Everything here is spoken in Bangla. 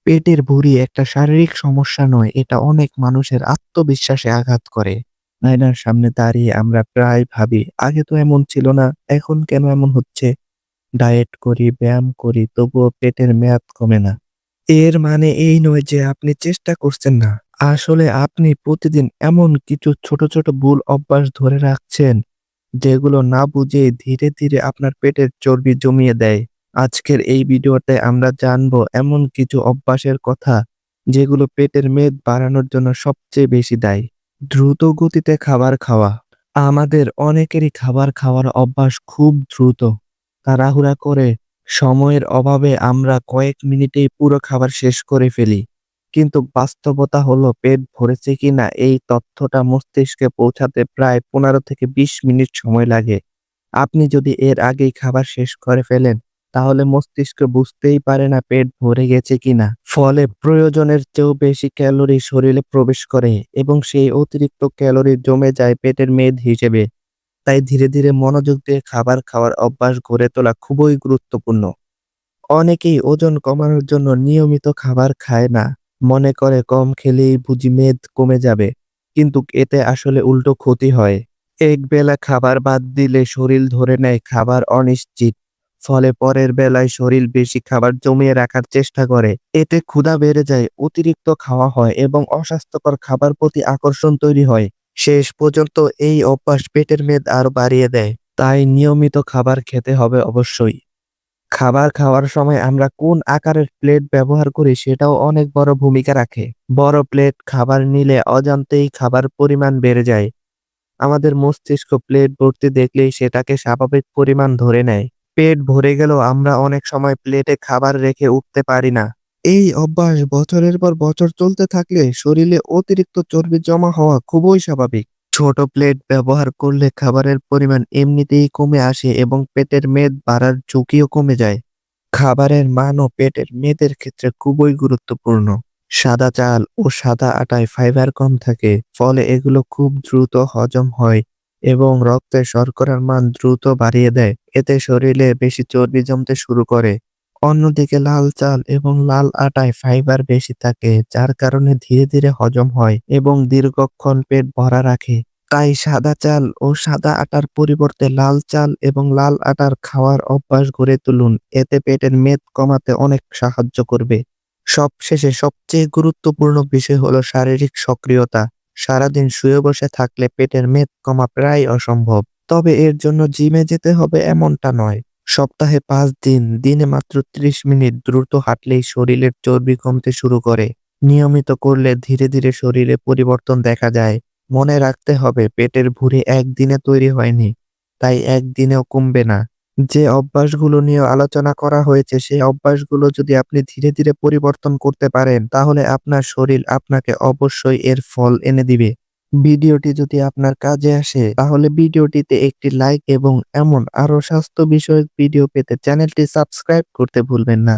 পেটের ভুঁড়ি একটা শারীরিক সমস্যা নয়, এটা অনেক মানুষের আত্মবিশ্বাসে আঘাত করে। আয়নার সামনে দাঁড়িয়ে আমরা প্রায় ভাবি, আগে তো এমন ছিল না, এখন কেন এমন হচ্ছে? ডায়েট করি, ব্যায়াম করি, তবুও পেটের মেয়াদ কমে না। এর মানে এই নয় যে আপনি চেষ্টা করছেন না। আসলে আপনি প্রতিদিন এমন কিছু ছোট, ছোট ভুল অভ্যাস ধরে রাখছেন, যেগুলো না বুঝেই ধীরে, ধীরে আপনার পেটের চর্বি জমিয়ে দেয়। আজকের এই ভিডিওতে আমরা জানবো এমন কিছু অভ্যাসের কথা, যেগুলো পেটের মেদ বাড়ানোর জন্য সবচেয়ে বেশি দায়ী। দ্রুত গতিতে খাবার খাওয়া। আমাদের অনেকেরই খাবার খাওয়ার অভ্যাস খুব দ্রুত। তাড়াহুড়া করে সময়ের অভাবে আমরা কয়েক মিনিটেই পুরো খাবার শেষ করে ফেলি। কিন্তু বাস্তবতা হলো পেট ভরেছে কিনা এই তথ্যটা মস্তিষ্কে পৌঁছাতে প্রায় ১৫ থেকে ২০ মিনিট সময় লাগে। আপনি যদি এর আগেই খাবার শেষ করে ফেলেন, তাহলে মস্তিষ্ক বুঝতেই পারে না পেট ভরে গেছে কিনা। ফলে প্রয়োজনের চেয়েও বেশি ক্যালোরি শরীরে প্রবেশ করে এবং সেই অতিরিক্ত ক্যালোরি জমে যায় পেটের মেদ হিসেবে। তাই ধীরে, ধীরে মনোযোগ দিয়ে খাবার খাওয়ার অভ্যাস গড়ে তোলা খুবই গুরুত্বপূর্ণ। অনেকেই ওজন কমানোর জন্য নিয়মিত খাবার খায় না। মনে করে কম খেলেই বুঝি মেদ কমে যাবে। কিন্তু এতে আসলে উল্টো ক্ষতি হয়। একবেলা খাবার বাদ দিলে শরীর ধরে নেয় খাবার অনিশ্চিত। ফলে পরের বেলায় শরীর বেশি খাবার জমিয়ে রাখার চেষ্টা করে। এতে ক্ষুধা বেড়ে যায়, অতিরিক্ত খাওয়া হয় এবং অস্বাস্থ্যকর খাবার প্রতি আকর্ষণ তৈরি হয়। শেষ পর্যন্ত এই অভ্যাস পেটের মেদ আরো বাড়িয়ে দেয়। তাই নিয়মিত খাবার খেতে হবে অবশ্যই। খাবার খাওয়ার সময় আমরা কোন আকারের প্লেট ব্যবহার করি সেটাও অনেক বড় ভূমিকা রাখে। বড় প্লেট খাবার নিলে অজান্তেই খাবার পরিমাণ বেড়ে যায়। আমাদের মস্তিষ্ক প্লেট ভর্তি দেখলেই সেটাকে স্বাভাবিক পরিমাণ ধরে নেয়। পেট ভরে গেলেও আমরা অনেক সময় প্লেটে খাবার রেখে উঠতে পারি না। এই অভ্যাস বছরের পর বছর চলতে থাকলে শরীরে অতিরিক্ত চর্বি জমা হওয়া খুবই স্বাভাবিক। ছোট প্লেট ব্যবহার করলে খাবারের পরিমাণ এমনিতেই কমে আসে এবং পেটের মেদ বাড়ার ঝুঁকিও কমে যায়। খাবারের মানও পেটের মেদের ক্ষেত্রে খুবই গুরুত্বপূর্ণ। সাদা চাল ও সাদা আটায় ফাইবার কম থাকে, ফলে এগুলো খুব দ্রুত হজম হয় এবং রক্তে শর্করার মান দ্রুত বাড়িয়ে দেয়। এতে শরীরে বেশি চর্বি জমতে শুরু করে। অন্যদিকে লাল চাল এবং লাল আটায় ফাইবার বেশি থাকে, যার কারণে ধীরে ধীরে হজম হয় এবং দীর্ঘক্ষণ পেট ভরা রাখে। তাই সাদা চাল ও সাদা আটার পরিবর্তে লাল চাল এবং লাল আটার খাওয়ার অভ্যাস গড়ে তুলুন। এতে পেটের মেদ কমাতে অনেক সাহায্য করবে। সবশেষে সবচেয়ে গুরুত্বপূর্ণ বিষয় হলো শারীরিক সক্রিয়তা। সারাদিন শুয়ে বসে থাকলে পেটের মেদ কমা প্রায় অসম্ভব। তবে এর জন্য জিমে যেতে হবে এমনটা নয়। সপ্তাহে ৫ দিন, দিনে মাত্র ৩০ মিনিট দ্রুত হাঁটলেই শরীরের চর্বি কমতে শুরু করে। নিয়মিত করলে ধীরে ধীরে শরীরে পরিবর্তন দেখা যায়। মনে রাখতে হবে পেটের ভুঁড়ি একদিনে তৈরি হয়নি, তাই একদিনেও কমবে না। যে অভ্যাসগুলো নিয়ে আলোচনা করা হয়েছে সেই অভ্যাসগুলো যদি আপনি ধীরে ধীরে পরিবর্তন করতে পারেন, তাহলে আপনার শরীর আপনাকে অবশ্যই এর ফল এনে দিবে। ভিডিওটি যদি আপনার কাজে আসে তাহলে ভিডিওটিতে একটি লাইক এবং এমন আরো স্বাস্থ্য বিষয়ক ভিডিও পেতে চ্যানেলটি সাবস্ক্রাইব করতে ভুলবেন না।